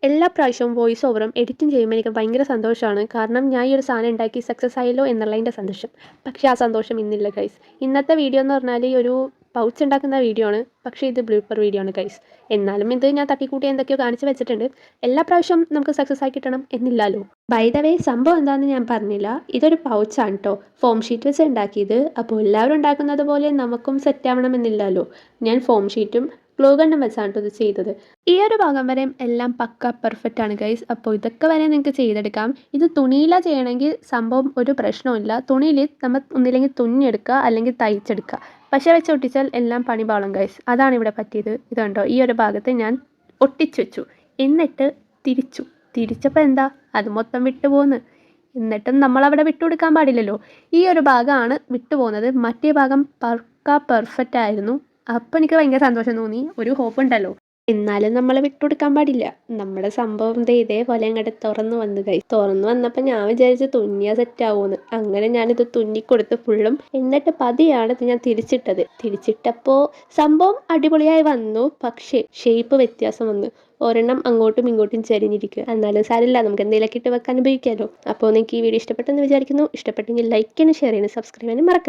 എല്ലാ പ്രാവശ്യവും voice ഓവറും editing ചെയ്യുമ്പോൾ എനിക്ക് ഭയങ്കര സന്തോഷമാണ്. കാരണം ഞാൻ ഈ ഒരു സാധനം ഉണ്ടാക്കി സക്സസ് ആയല്ലോ എന്നുള്ളതിൻ്റെ സന്തോഷം. പക്ഷേ ആ സന്തോഷം ഇന്നില്ല ഗൈസ്. ഇന്നത്തെ വീഡിയോ എന്ന് പറഞ്ഞാൽ ഒരു പൗച്ച് ഉണ്ടാക്കുന്ന വീഡിയോ ആണ്. പക്ഷേ ഇത് ബ്ലൂപ്പർ വീഡിയോ ആണ് ഗൈസ്. എന്നാലും ഇത് ഞാൻ തട്ടിക്കൂട്ടി എന്തൊക്കെയോ കാണിച്ച് വെച്ചിട്ടുണ്ട്. എല്ലാ പ്രാവശ്യവും നമുക്ക് സക്സസ് ആയി കിട്ടണം എന്നില്ലല്ലോ. ബൈ ദ വേ സംഭവം എന്താണെന്ന് ഞാൻ പറഞ്ഞില്ല. ഇതൊരു പൗച്ചാണ് കേട്ടോ. ഫോം ഷീറ്റ് വെച്ച് ഉണ്ടാക്കിയത്. അപ്പോൾ എല്ലാവരും ഉണ്ടാക്കുന്നത് പോലെ നമുക്കും സെറ്റ് ആവണം എന്നില്ലല്ലോ. ഞാൻ ഫോം ഷീറ്റും ഗ്ലൂ ഗണ്ണും വെച്ചാണ് ഇത് ചെയ്തത്. ഈ ഒരു ഭാഗം വരെ എല്ലാം പക്ക പെർഫെക്റ്റ് ആണ് ഗൈസ്. അപ്പോൾ ഇതൊക്കെ വരെ നിങ്ങൾക്ക് ചെയ്തെടുക്കാം. ഇത് തുണിയില ചെയ്യണമെങ്കിൽ സംഭവം ഒരു പ്രശ്നവുമില്ല. തുണിയിൽ നമ്മൾ ഒന്നില്ലെങ്കിൽ തുന്നിയെടുക്കുക അല്ലെങ്കിൽ തയ്ച്ചെടുക്കുക. പശ വെച്ച് ഒട്ടിച്ചാൽ എല്ലാം പണി പാളും ഗൈസ്. അതാണ് ഇവിടെ പറ്റിയത്. ഇത് കണ്ടോ, ഈ ഒരു ഭാഗത്ത് ഞാൻ ഒട്ടിച്ചു വെച്ചു. എന്നിട്ട് തിരിച്ചപ്പോൾ എന്താ, അത് മൊത്തം വിട്ടുപോകുന്നു. എന്നിട്ടും നമ്മളവിടെ വിട്ടുകൊടുക്കാൻ പാടില്ലല്ലോ. ഈ ഒരു ഭാഗമാണ് വിട്ടുപോകുന്നത്. മറ്റേ ഭാഗം പക്ക പെർഫെക്റ്റ് ആയിരുന്നു. അപ്പം എനിക്ക് ഭയങ്കര സന്തോഷം തോന്നി. ഒരു ഹോപ്പ് ഉണ്ടല്ലോ. എന്നാലും നമ്മൾ വിട്ടുകൊടുക്കാൻ പാടില്ല. നമ്മുടെ സംഭവം ഇതേപോലെ അങ്ങോട്ട് തുറന്നു വന്നു കൈ. തുറന്നു വന്നപ്പോൾ ഞാൻ വിചാരിച്ച് തുന്നിയാൽ സെറ്റ് ആവുമെന്ന്. അങ്ങനെ ഞാനിത് തുന്നിക്കൊടുത്ത് ഫുള്ളും. എന്നിട്ട് പതിയാണ് ഇത് ഞാൻ തിരിച്ചിട്ടപ്പോൾ സംഭവം അടിപൊളിയായി വന്നു. പക്ഷേ ഷേപ്പ് വ്യത്യാസം വന്നു. ഒരെണ്ണം അങ്ങോട്ടും ഇങ്ങോട്ടും ചരിഞ്ഞിരിക്കുക. എന്നാലും സാരമില്ല, നമുക്ക് എന്തെങ്കിലുമൊക്കെ ഇട്ട് വെക്കാൻ ഉപയോഗിക്കാമല്ലോ. അപ്പോൾ നിങ്ങൾക്ക് ഈ വീഡിയോ ഇഷ്ടപ്പെട്ടെന്ന് വിചാരിക്കുന്നു. ഇഷ്ടപ്പെട്ടെങ്കിൽ ലൈക്ക് ചെയ്യാനും ഷെയർ ചെയ്യാനും സബ്സ്ക്രൈബ് ചെയ്യാനും മറക്കരുത്.